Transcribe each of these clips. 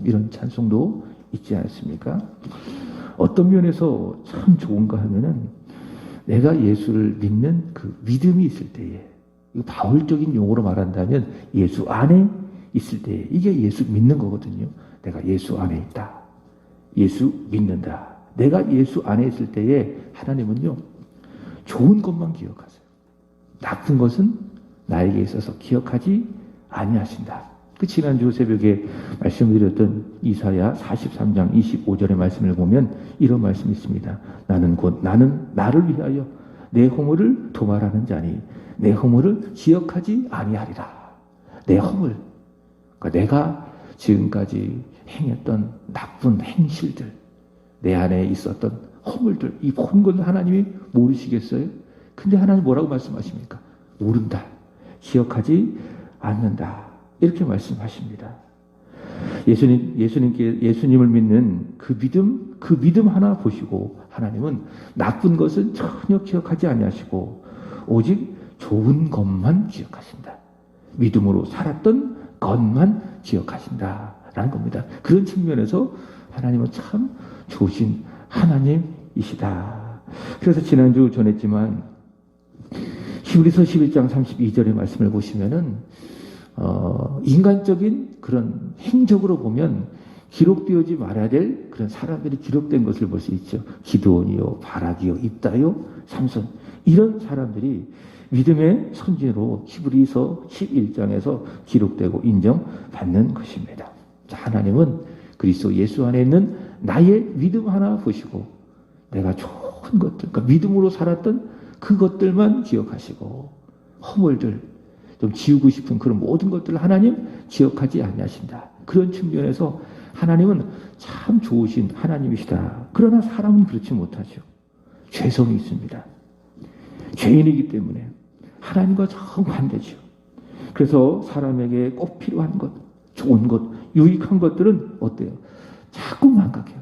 이런 찬송도 있지 않습니까? 어떤 면에서 참 좋은가 하면은 내가 예수를 믿는 그 믿음이 있을 때에, 이거 바울적인 용어로 말한다면 예수 안에 있을 때에, 이게 예수 믿는 거거든요. 내가 예수 안에 있다. 예수 믿는다. 내가 예수 안에 있을 때에 하나님은요, 좋은 것만 기억하세요. 나쁜 것은 나에게 있어서 기억하지 아니하신다. 그 지난주 새벽에 말씀드렸던 이사야 43장 25절의 말씀을 보면 이런 말씀이 있습니다. 나는 나를 위하여 내 허물을 도말하는 자니 내 허물을 기억하지 아니하리라. 내 허물, 그러니까 내가 지금까지 행했던 나쁜 행실들, 내 안에 있었던 허물들, 이 모든 걸 하나님이 모르시겠어요? 근데 하나님 뭐라고 말씀하십니까? 모른다. 기억하지 않는다. 이렇게 말씀하십니다. 예수님을 믿는 그 믿음 하나 보시고 하나님은 나쁜 것은 전혀 기억하지 아니하시고 오직 좋은 것만 기억하신다. 믿음으로 살았던 것만 기억하신다라는 겁니다. 그런 측면에서 하나님은 참 좋으신 하나님이시다. 그래서 지난주 전했지만 히브리서 11장 32절의 말씀을 보시면은 인간적인 그런 행적으로 보면 기록되어지 말아야 될 그런 사람들이 기록된 것을 볼 수 있죠. 기드온이요, 바락이요, 입다요, 삼손, 이런 사람들이 믿음의 선지로 히브리서 11장에서 기록되고 인정받는 것입니다. 자, 하나님은 그리스도 예수 안에 있는 나의 믿음 하나 보시고 내가 좋은 것들, 그러니까 믿음으로 살았던 그것들만 기억하시고 허물들, 좀 지우고 싶은 그런 모든 것들을 하나님 기억하지 아니하신다. 그런 측면에서 하나님은 참 좋으신 하나님이시다. 그러나 사람은 그렇지 못하죠. 죄성이 있습니다. 죄인이기 때문에 하나님과 정반대죠. 그래서 사람에게 꼭 필요한 것, 좋은 것, 유익한 것들은 어때요? 자꾸 망각해요.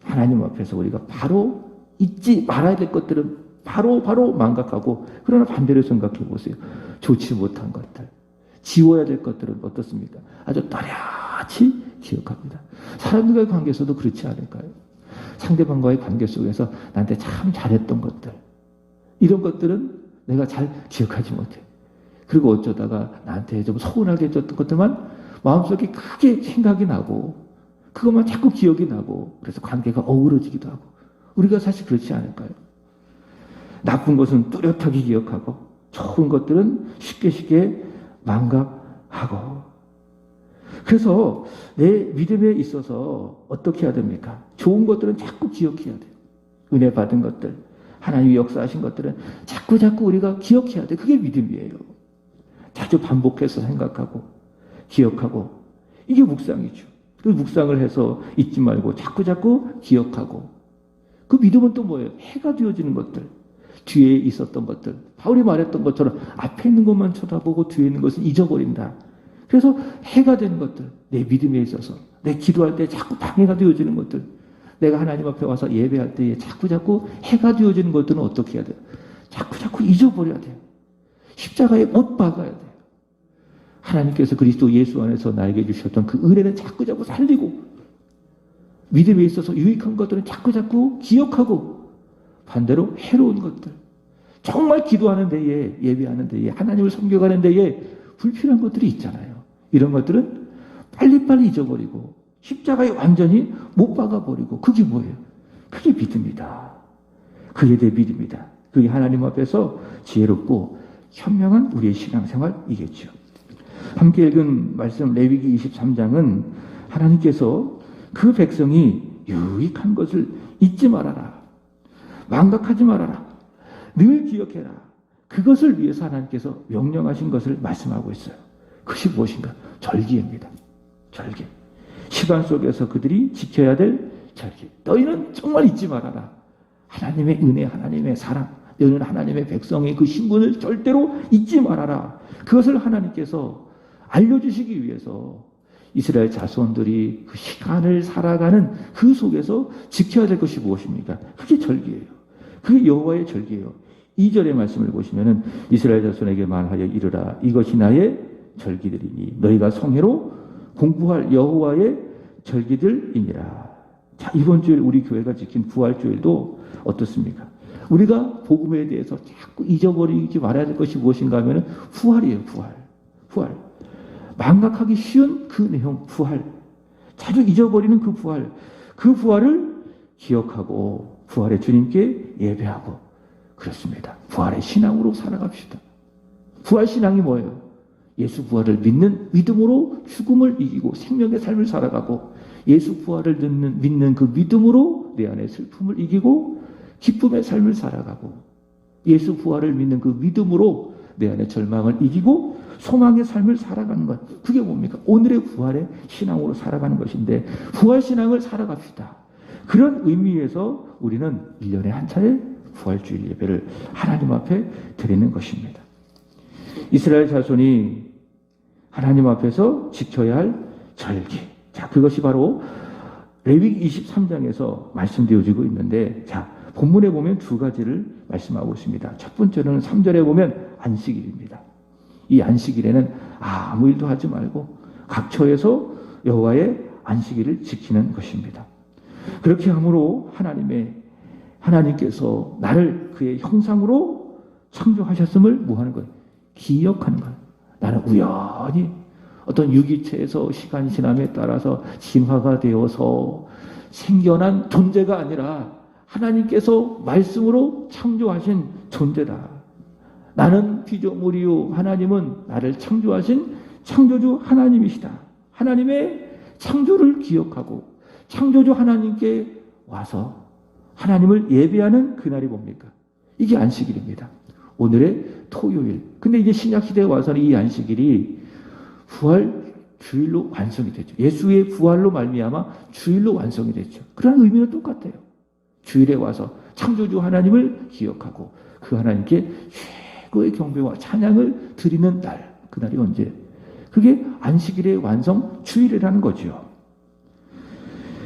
하나님 앞에서 우리가 바로 잊지 말아야 될 것들은 바로 망각하고, 그러나 반대로 생각해 보세요. 좋지 못한 것들, 지워야 될 것들은 어떻습니까? 아주 또렷이 기억합니다. 사람들과의 관계에서도 그렇지 않을까요? 상대방과의 관계 속에서 나한테 참 잘했던 것들, 이런 것들은 내가 잘 기억하지 못해. 그리고 어쩌다가 나한테 좀 서운하게 해줬던 것들만 마음속에 크게 생각이 나고 그것만 자꾸 기억이 나고, 그래서 관계가 어우러지기도 하고. 우리가 사실 그렇지 않을까요? 나쁜 것은 뚜렷하게 기억하고 좋은 것들은 쉽게 망각하고. 그래서 내 믿음에 있어서 어떻게 해야 됩니까? 좋은 것들은 자꾸 기억해야 돼요. 은혜 받은 것들, 하나님이 역사하신 것들은 자꾸 우리가 기억해야 돼요. 그게 믿음이에요. 자주 반복해서 생각하고 기억하고, 이게 묵상이죠. 그 묵상을 해서 잊지 말고 자꾸 기억하고. 그 믿음은 또 뭐예요? 해가 되어지는 것들, 뒤에 있었던 것들, 바울이 말했던 것처럼 앞에 있는 것만 쳐다보고 뒤에 있는 것은 잊어버린다. 그래서 해가 되는 것들, 내 믿음에 있어서 내 기도할 때 자꾸 방해가 되어지는 것들, 내가 하나님 앞에 와서 예배할 때에 자꾸 해가 되어지는 것들은 어떻게 해야 돼요? 자꾸 잊어버려야 돼요. 십자가에 못 박아야 돼요. 하나님께서 그리스도 예수 안에서 나에게 주셨던 그 은혜는 자꾸 살리고, 믿음에 있어서 유익한 것들은 자꾸 기억하고, 반대로 해로운 것들, 정말 기도하는 데에, 예배하는 데에, 하나님을 섬겨가는 데에 불필요한 것들이 있잖아요. 이런 것들은 빨리 잊어버리고 십자가에 완전히 못 박아버리고, 그게 뭐예요? 그게 믿음이다. 그게 내 믿음이다. 그게 하나님 앞에서 지혜롭고 현명한 우리의 신앙생활이겠죠. 함께 읽은 말씀 레위기 23장은 하나님께서 그 백성이 유익한 것을 잊지 말아라, 망각하지 말아라, 늘 기억해라, 그것을 위해서 하나님께서 명령하신 것을 말씀하고 있어요. 그것이 무엇인가? 절기입니다. 절기. 시간 속에서 그들이 지켜야 될 절기. 너희는 정말 잊지 말아라. 하나님의 은혜, 하나님의 사랑, 너희는 하나님의 백성의 그 신분을 절대로 잊지 말아라. 그것을 하나님께서 알려주시기 위해서 이스라엘 자손들이 그 시간을 살아가는 그 속에서 지켜야 될 것이 무엇입니까? 그게 절기예요. 그게 여호와의 절기예요. 2절의 말씀을 보시면은 이스라엘 자손에게 말하여 이르라, 이것이 나의 절기들이니 너희가 성회로 공부할 여호와의 절기들이니라. 자, 이번 주일 우리 교회가 지킨 부활주일도 어떻습니까? 우리가 복음에 대해서 자꾸 잊어버리지 말아야 될 것이 무엇인가 하면 부활이에요. 부활. 망각하기 쉬운 그 내용, 부활. 자주 잊어버리는 그 부활. 그 부활을 기억하고 부활의 주님께 예배하고 그렇습니다. 부활의 신앙으로 살아갑시다. 부활 신앙이 뭐예요? 예수 부활을 믿는 믿음으로 죽음을 이기고 생명의 삶을 살아가고 예수 부활을 믿는 그 믿음으로 내 안의 슬픔을 이기고 기쁨의 삶을 살아가고 예수 부활을 믿는 그 믿음으로 내 안의 절망을 이기고 소망의 삶을 살아가는 것. 그게 뭡니까? 오늘의 부활의 신앙으로 살아가는 것인데 부활 신앙을 살아갑시다. 그런 의미에서 우리는 1년에 한 차례 부활주일 예배를 하나님 앞에 드리는 것입니다. 이스라엘 자손이 하나님 앞에서 지켜야 할 절기. 자, 그것이 바로 레위기 23장에서 말씀되어지고 있는데, 자, 본문에 보면 두 가지를 말씀하고 있습니다. 첫 번째는 3절에 보면 안식일입니다. 이 안식일에는 아무 일도 하지 말고 각처에서 여호와의 안식일을 지키는 것입니다. 그렇게 함으로 하나님께서 나를 그의 형상으로 창조하셨음을 뭐 하는 거예요? 기억하는 거예요. 나는 우연히 어떤 유기체에서 시간이 지남에 따라서 진화가 되어서 생겨난 존재가 아니라 하나님께서 말씀으로 창조하신 존재다. 나는 피조물이요 하나님은 나를 창조하신 창조주 하나님이시다. 하나님의 창조를 기억하고 창조주 하나님께 와서 하나님을 예배하는 그날이 뭡니까? 이게 안식일입니다. 오늘의 토요일. 근데 이제 신약시대에 와서는 이 안식일이 부활 주일로 완성이 됐죠. 예수의 부활로 말미암아 주일로 완성이 됐죠. 그런 의미는 똑같아요. 주일에 와서 창조주 하나님을 기억하고 그 하나님께 최고의 경배와 찬양을 드리는 날. 그날이 언제? 그게 안식일의 완성 주일이라는 거죠.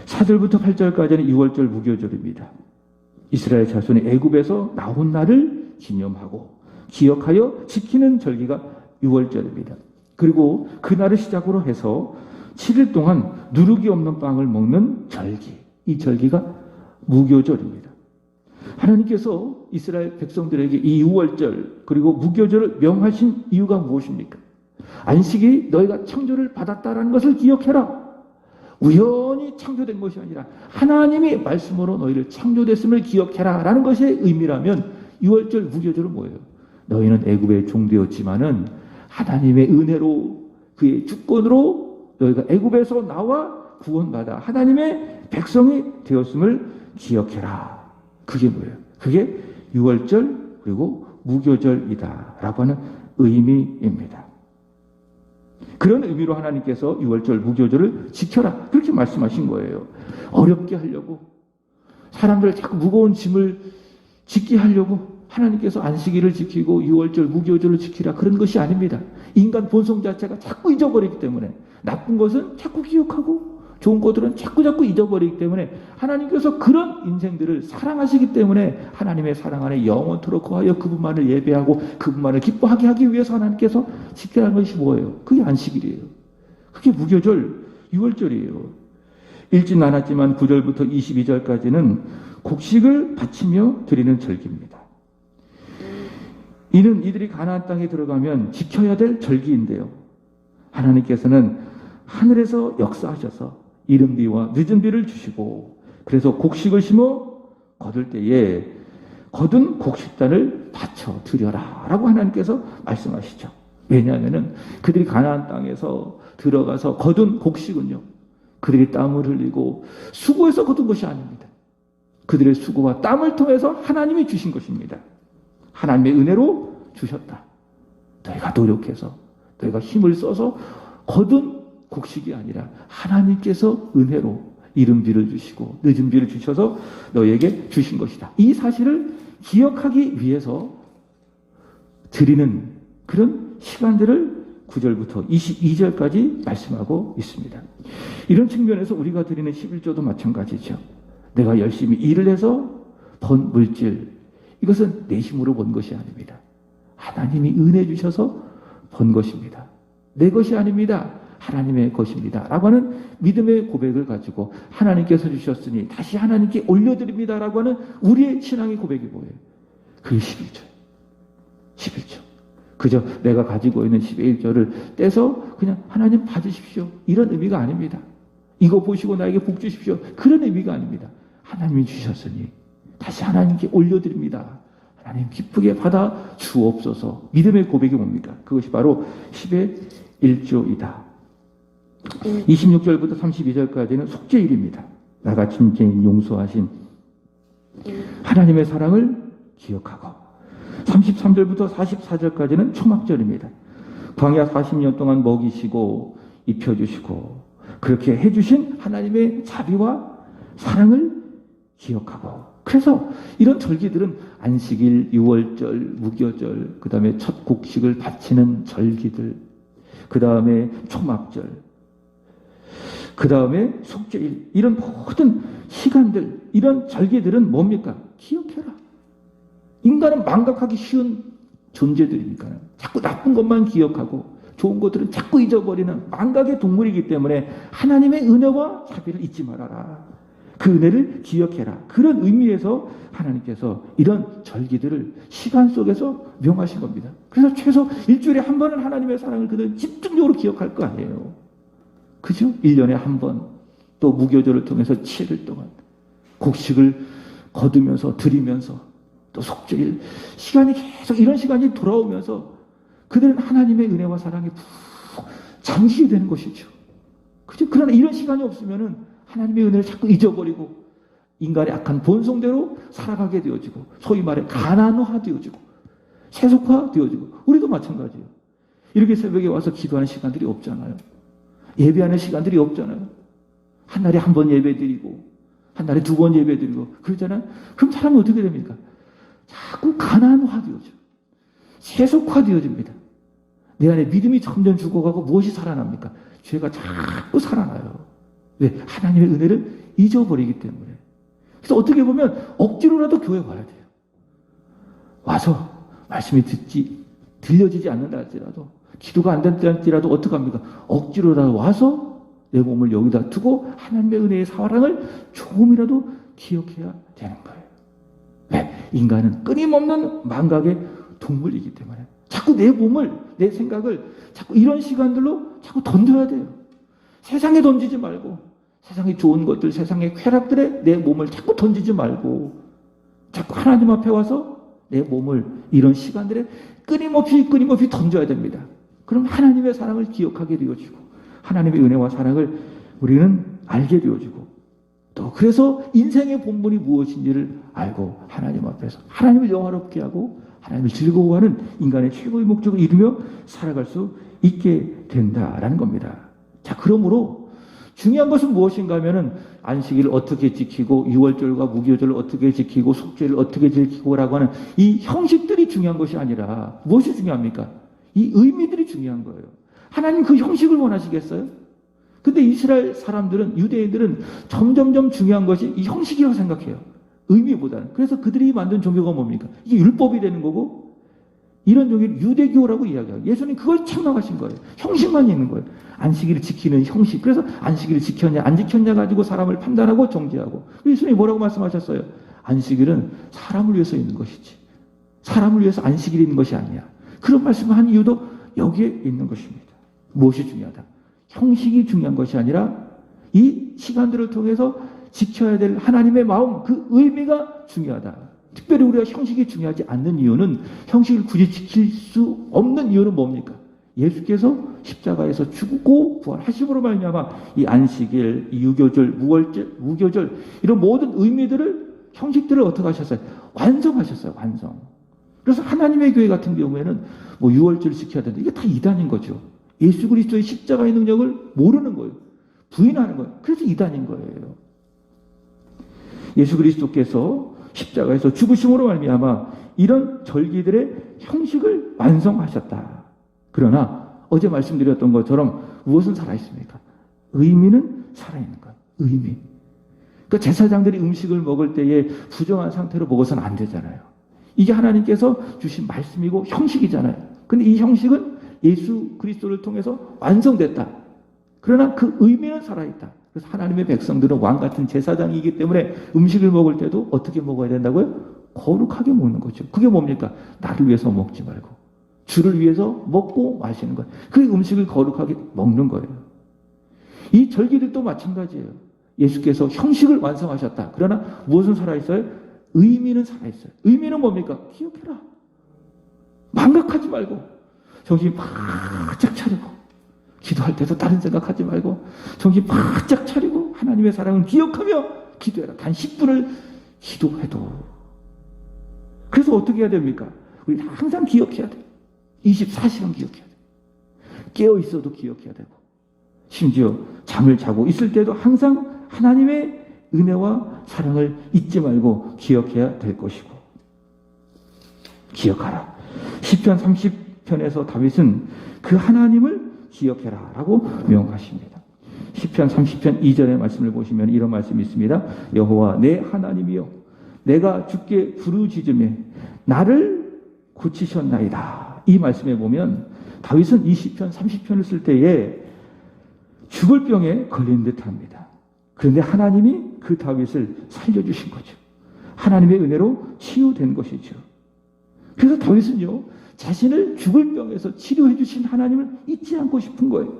4절부터 8절까지는 6월절 무교절입니다. 이스라엘 자손이 애굽에서 나온 날을 기념하고 기억하여 지키는 절기가 6월절입니다. 그리고 그날을 시작으로 해서 7일 동안 누룩이 없는 빵을 먹는 절기. 이 절기가 무교절입니다. 하나님께서 이스라엘 백성들에게 이 6월절 그리고 무교절을 명하신 이유가 무엇입니까? 안식이 너희가 창조를 받았다라는 것을 기억해라. 우연히 창조된 것이 아니라 하나님이 말씀으로 너희를 창조됐음을 기억해라 라는 것의 의미라면 6월절 무교절은 뭐예요? 너희는 애굽에 종되었지만은 하나님의 은혜로 그의 주권으로 너희가 애굽에서 나와 구원받아 하나님의 백성이 되었음을 기억해라. 그게 뭐예요? 그게 6월절 그리고 무교절이다 라고 하는 의미입니다. 그런 의미로 하나님께서 6월절 무교절을 지켜라 그렇게 말씀하신 거예요. 어렵게 하려고 사람들 자꾸 무거운 짐을 짓게 하려고 하나님께서 안식일을 지키고 6월절 무교절을 지키라 그런 것이 아닙니다. 인간 본성 자체가 자꾸 잊어버리기 때문에 나쁜 것은 자꾸 기억하고 좋은 것들은 자꾸 잊어버리기 때문에 하나님께서 그런 인생들을 사랑하시기 때문에 하나님의 사랑 안에 영원토록 거하여 그분만을 예배하고 그분만을 기뻐하게 하기 위해서 하나님께서 지켜라는 것이 뭐예요? 그게 안식일이에요. 그게 무교절 6월절이에요. 읽진 않았지만 9절부터 22절까지는 곡식을 바치며 드리는 절기입니다. 이는 이들이 가나안 땅에 들어가면 지켜야 될 절기인데요. 하나님께서는 하늘에서 역사하셔서 이른 비와 늦은 비를 주시고 그래서 곡식을 심어 거둘 때에 거둔 곡식단을 바쳐 드려라 라고 하나님께서 말씀하시죠. 왜냐하면 그들이 가나안 땅에서 들어가서 거둔 곡식은요 그들이 땀을 흘리고 수고해서 거둔 것이 아닙니다. 그들의 수고와 땀을 통해서 하나님이 주신 것입니다. 하나님의 은혜로 주셨다. 너희가 노력해서 너희가 힘을 써서 거둔 곡식이 아니라 하나님께서 은혜로 이른 비를 주시고 늦은 비를 주셔서 너희에게 주신 것이다. 이 사실을 기억하기 위해서 드리는 그런 시간들을 9절부터 22절까지 말씀하고 있습니다. 이런 측면에서 우리가 드리는 11조도 마찬가지죠. 내가 열심히 일을 해서 번 물질, 이것은 내 힘으로 번 것이 아닙니다. 하나님이 은혜 주셔서 번 것입니다. 내 것이 아닙니다. 하나님의 것입니다 라고 하는 믿음의 고백을 가지고 하나님께서 주셨으니 다시 하나님께 올려드립니다 라고 하는 우리의 신앙의 고백이 뭐예요? 그게 11조. 그저 내가 가지고 있는 11조를 떼서 그냥 하나님 받으십시오 이런 의미가 아닙니다. 이거 보시고 나에게 복 주십시오 그런 의미가 아닙니다. 하나님이 주셨으니 다시 하나님께 올려드립니다. 하나님 기쁘게 받아 주옵소서. 믿음의 고백이 뭡니까? 그것이 바로 10의 1조이다. 26절부터 32절까지는 속죄일입니다. 나같이 죄인 용서하신 하나님의 사랑을 기억하고 33절부터 44절까지는 초막절입니다. 광야 40년 동안 먹이시고 입혀주시고 그렇게 해주신 하나님의 자비와 사랑을 기억하고 그래서 이런 절기들은 안식일, 유월절, 무교절, 그 다음에 첫 곡식을 바치는 절기들, 그 다음에 초막절, 그 다음에 속죄일, 이런 모든 시간들, 이런 절기들은 뭡니까? 기억해라. 인간은 망각하기 쉬운 존재들이니까 자꾸 나쁜 것만 기억하고 좋은 것들은 자꾸 잊어버리는 망각의 동물이기 때문에 하나님의 은혜와 자비를 잊지 말아라. 그 은혜를 기억해라. 그런 의미에서 하나님께서 이런 절기들을 시간 속에서 명하신 겁니다. 그래서 최소 일주일에 한 번은 하나님의 사랑을 그들은 집중적으로 기억할 거 아니에요. 그죠? 1년에 한 번, 또 무교절을 통해서 7일 동안 곡식을 거두면서 드리면서 또 속죄일 시간이 계속 이런 시간이 돌아오면서 그들은 하나님의 은혜와 사랑에 푹 잠기게 되는 것이죠. 그죠? 그러나 이런 시간이 없으면은 하나님의 은혜를 자꾸 잊어버리고 인간의 악한 본성대로 살아가게 되어지고 소위 말해 가난화되어지고 세속화되어지고 우리도 마찬가지예요. 이렇게 새벽에 와서 기도하는 시간들이 없잖아요. 예배하는 시간들이 없잖아요. 한 달에 한 번 예배드리고 한 달에 2번 예배드리고 그러잖아요. 그럼 사람이 어떻게 됩니까? 자꾸 가난화되어져 세속화되어집니다. 내 안에 믿음이 점점 죽어가고 무엇이 살아납니까? 죄가 자꾸 살아나요. 왜? 하나님의 은혜를 잊어버리기 때문에. 그래서 어떻게 보면 억지로라도 교회 와야 돼요. 와서 말씀이 들려지지 않는다 할지라도 기도가 안 된다 할지라도 어떡합니까? 억지로라도 와서 내 몸을 여기다 두고 하나님의 은혜의 사랑을 조금이라도 기억해야 되는 거예요. 왜? 인간은 끊임없는 망각의 동물이기 때문에 자꾸 내 몸을, 내 생각을 자꾸 이런 시간들로 자꾸 던져야 돼요. 세상에 던지지 말고 세상에 좋은 것들, 세상의 쾌락들에 내 몸을 자꾸 던지지 말고 자꾸 하나님 앞에 와서 내 몸을 이런 시간들에 끊임없이 던져야 됩니다. 그럼 하나님의 사랑을 기억하게 되어지고 하나님의 은혜와 사랑을 우리는 알게 되어지고 또 그래서 인생의 본분이 무엇인지를 알고 하나님 앞에서 하나님을 영화롭게 하고 하나님을 즐거워하는 인간의 최고의 목적을 이루며 살아갈 수 있게 된다라는 겁니다. 자, 그러므로 중요한 것은 무엇인가 하면은 안식일을 어떻게 지키고 유월절과 무교절을 어떻게 지키고 속죄를 어떻게 지키고라고 하는 이 형식들이 중요한 것이 아니라 무엇이 중요합니까? 이 의미들이 중요한 거예요. 하나님 그 형식을 원하시겠어요? 근데 이스라엘 사람들은 유대인들은 점점점 중요한 것이 이 형식이라고 생각해요. 의미보다는. 그래서 그들이 만든 종교가 뭡니까? 이게 율법이 되는 거고 이런 종교를 유대교라고 이야기하고 예수님 그걸 책망하신 거예요. 형식만 있는 거예요. 안식일을 지키는 형식. 그래서 안식일을 지켰냐 안 지켰냐 가지고 사람을 판단하고 정죄하고. 예수님이 뭐라고 말씀하셨어요? 안식일은 사람을 위해서 있는 것이지 사람을 위해서 안식일이 있는 것이 아니야. 그런 말씀을 한 이유도 여기에 있는 것입니다. 무엇이 중요하다? 형식이 중요한 것이 아니라 이 시간들을 통해서 지켜야 될 하나님의 마음, 그 의미가 중요하다. 특별히 우리가 형식이 중요하지 않는 이유는 무식을 굳이 지킬 수 없는 이유는 뭡니까? 예수께서 십자가에서 죽고 부활하심으로 말미암아 이 안식일, 이 유교절, 무교절 이런 모든 의미들을 형식들을 어떻게 하셨어요? 완성하셨어요. 완성. 그래서 하나님의 교회 같은 경우에는 뭐 유월절 지켜야 된다. 이게 다 이단인 거죠. 예수 그리스도의 십자가의 능력을 모르는 거예요. 부인하는 거예요. 그래서 이단인 거예요. 예수 그리스도께서 십자가에서 죽으심으로 말미암아 이런 절기들의 형식을 완성하셨다. 그러나 어제 말씀드렸던 것처럼 무엇은 살아있습니까? 의미는 살아있는 거예요. 의미. 그러니까 제사장들이 음식을 먹을 때에 부정한 상태로 먹어서는 안 되잖아요. 이게 하나님께서 주신 말씀이고 형식이잖아요. 근데 이 형식은 예수 그리스도를 통해서 완성됐다. 그러나 그 의미는 살아있다. 그래서 하나님의 백성들은 왕 같은 제사장이기 때문에 음식을 먹을 때도 어떻게 먹어야 된다고요? 거룩하게 먹는 거죠. 그게 뭡니까? 나를 위해서 먹지 말고 주를 위해서 먹고 마시는 거예요. 그 음식을 거룩하게 먹는 거예요. 이 절기들도 마찬가지예요. 예수께서 형식을 완성하셨다. 그러나 무엇은 살아있어요? 의미는 살아있어요. 의미는 뭡니까? 기억해라. 망각하지 말고 정신 바짝 차리고 기도할 때도 다른 생각하지 말고 정신 바짝 차리고 하나님의 사랑을 기억하며 기도해라. 단 10분을 기도해도. 그래서 어떻게 해야 됩니까? 우리 항상 기억해야 돼. 24시간 기억해야 돼. 깨어 있어도 기억해야 되고 심지어 잠을 자고 있을 때도 항상 하나님의 은혜와 사랑을 잊지 말고 기억해야 될 것이고 기억하라. 시편 30편에서 다윗은 그 하나님을 기억해라 라고 명하십니다. 시편 30편 2절의 말씀을 보시면 이런 말씀이 있습니다. 여호와 내 하나님이여 내가 주께 부르짖음에 나를 고치셨나이다. 이 말씀에 보면 다윗은 이 시편 30편을 쓸 때에 죽을 병에 걸린 듯합니다. 그런데 하나님이 그 다윗을 살려주신 거죠. 하나님의 은혜로 치유된 것이죠. 그래서 다윗은요 자신을 죽을 병에서 치료해 주신 하나님을 잊지 않고 싶은 거예요.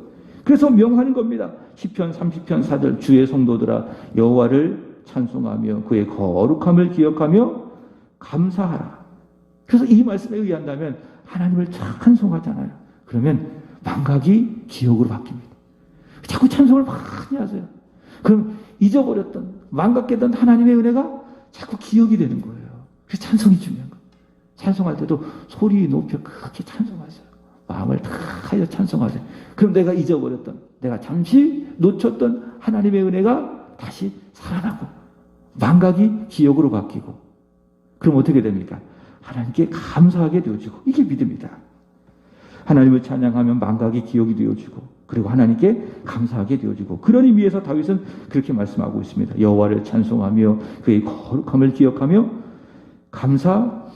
그래서 명하는 겁니다. 시편 30편 4절 주의 성도들아 여호와를 찬송하며 그의 거룩함을 기억하며 감사하라. 그래서 이 말씀에 의한다면 하나님을 찬송하잖아요. 그러면 망각이 기억으로 바뀝니다. 자꾸 찬송을 많이 하세요. 그럼 잊어버렸던 망각했던 하나님의 은혜가 자꾸 기억이 되는 거예요. 그래서 찬송이 중요한 거예요. 찬송할 때도 소리 높여 크게 찬송하세요. 마음을 다하여 찬송하세요. 그럼 내가 잊어버렸던 내가 잠시 놓쳤던 하나님의 은혜가 다시 살아나고 망각이 기억으로 바뀌고 그럼 어떻게 됩니까? 하나님께 감사하게 되어지고 이게 믿음이다. 하나님을 찬양하면 망각이 기억이 되어지고 그리고 하나님께 감사하게 되어지고 그런 의미에서 다윗은 그렇게 말씀하고 있습니다. 여호와를 찬송하며 그의 거룩함을 기억하며 감사하라라는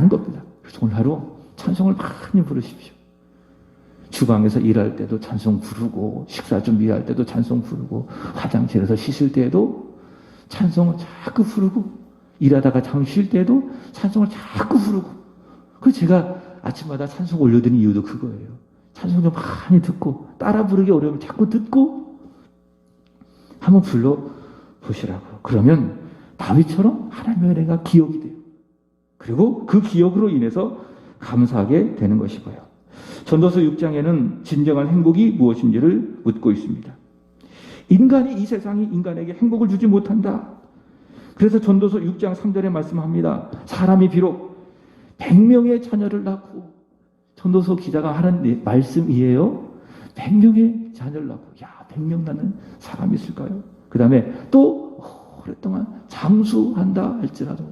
겁니다. 그래서 오늘 하루 찬송을 많이 부르십시오. 주방에서 일할 때도 찬송 부르고 식사 준비할 때도 찬송 부르고 화장실에서 씻을 때도 찬송을 자꾸 부르고 일하다가 잠시 쉴 때도 찬송을 자꾸 부르고 그래서 제가 아침마다 찬송 올려드리는 이유도 그거예요. 찬송 좀 많이 듣고 따라 부르기 어려우면 자꾸 듣고 한번 불러보시라고. 그러면 다윗처럼 하나님의 은혜가 기억이 돼요. 그리고 그 기억으로 인해서 감사하게 되는 것이고요. 전도서 6장에는 진정한 행복이 무엇인지를 묻고 있습니다. 인간이 이 세상이 인간에게 행복을 주지 못한다. 그래서 전도서 6장 3절에 말씀합니다. 사람이 비록 100명의 자녀를 낳고 전도서 기자가 하는 말씀이에요. 100명의 자녀를 낳고 100명 낳는 사람이 있을까요? 그 다음에 또 오랫동안 장수한다 할지라도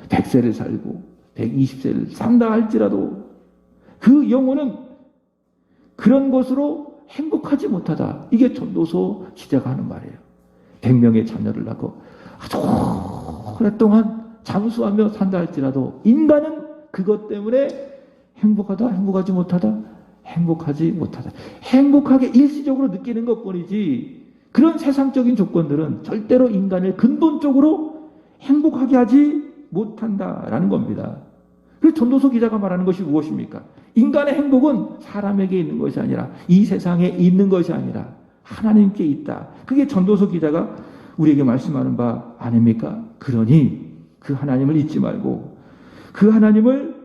100세를 살고 120세를 산다 할지라도 그 영혼은 그런 것으로 행복하지 못하다. 이게 전도서 기자가 하는 말이에요. 100명의 자녀를 낳고 아주 오랫동안 장수하며 산다 할지라도 인간은 그것 때문에 행복하다, 행복하지 못하다, 행복하지 못하다. 행복하게 일시적으로 느끼는 것뿐이지 그런 세상적인 조건들은 절대로 인간을 근본적으로 행복하게 하지 못한다라는 겁니다. 그래서 전도서 기자가 말하는 것이 무엇입니까? 인간의 행복은 사람에게 있는 것이 아니라 이 세상에 있는 것이 아니라 하나님께 있다. 그게 전도서 기자가 우리에게 말씀하는 바 아닙니까? 그러니 그 하나님을 잊지 말고 그 하나님을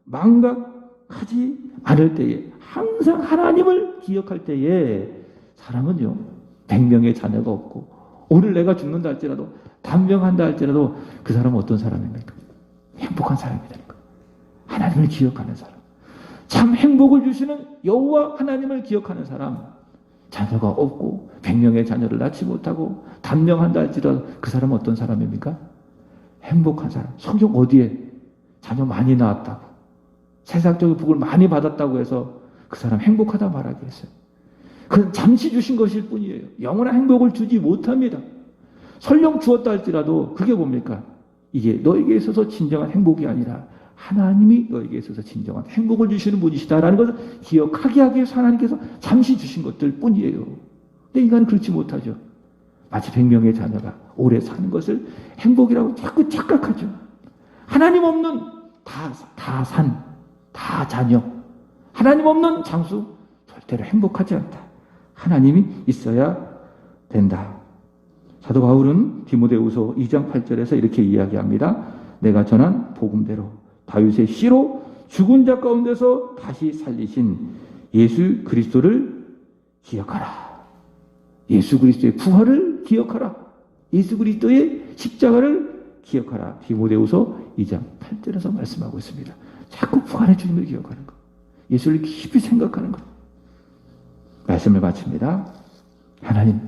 망각하지 않을 때에 항상 하나님을 기억할 때에 사람은요 100명의 자녀가 없고 오늘 내가 죽는다 할지라도 단명한다 할지라도 그 사람은 어떤 사람입니까? 행복한 사람이 되는 거예요. 하나님을 기억하는 사람. 참 행복을 주시는 여호와 하나님을 기억하는 사람. 자녀가 없고 100명의 자녀를 낳지 못하고 단명한다 할지라도 그 사람은 어떤 사람입니까? 행복한 사람. 성경 어디에 자녀 많이 낳았다고 세상적인 복을 많이 받았다고 해서 그 사람 행복하다 말하게 했어요. 그건 잠시 주신 것일 뿐이에요. 영원한 행복을 주지 못합니다. 설령 주었다 할지라도 그게 뭡니까? 이게 너에게 있어서 진정한 행복이 아니라 하나님이 너에게 있어서 진정한 행복을 주시는 분이시다라는 것을 기억하게 하기 위해서 하나님께서 잠시 주신 것들 뿐이에요. 근데 인간은 그렇지 못하죠. 마치 100명의 자녀가 오래 사는 것을 행복이라고 자꾸 착각하죠. 하나님 없는 다 산, 다 자녀. 하나님 없는 장수 절대로 행복하지 않다. 하나님이 있어야 된다. 사도 바울은 디모데후서 2장 8절에서 이렇게 이야기합니다. 내가 전한 복음대로 다윗의 씨로 죽은 자 가운데서 다시 살리신 예수 그리스도를 기억하라. 예수 그리스도의 부활을 기억하라. 예수 그리스도의 십자가를 기억하라. 디모데후서 2장 8절에서 말씀하고 있습니다. 자꾸 부활의 주님을 기억하는 것. 예수를 깊이 생각하는 것. 말씀을 마칩니다. 하나님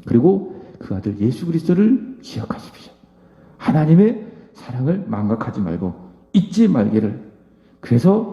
그리고 그 아들 예수 그리스도를 기억하십시오. 하나님의 사랑을 망각하지 말고 잊지 말기를. 그래서